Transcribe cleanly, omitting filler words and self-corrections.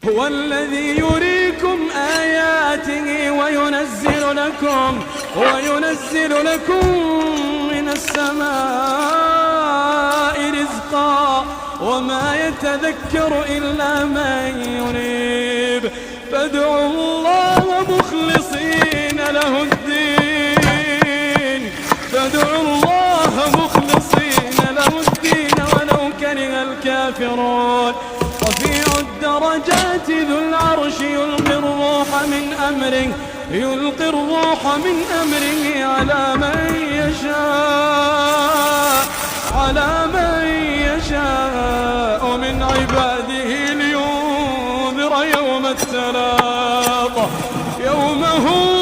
هو الذي يريكم آياته وينزل لكم من السماء رزقا وما يتذكر إلا من ينيب فادعوا الله مخلصين له الدين ولو كره الكافرون. رفيع الدرجات ذو العرش يلقي الروح من أمره على من يشاء من عباده لينذر يوم التلاق يوم هم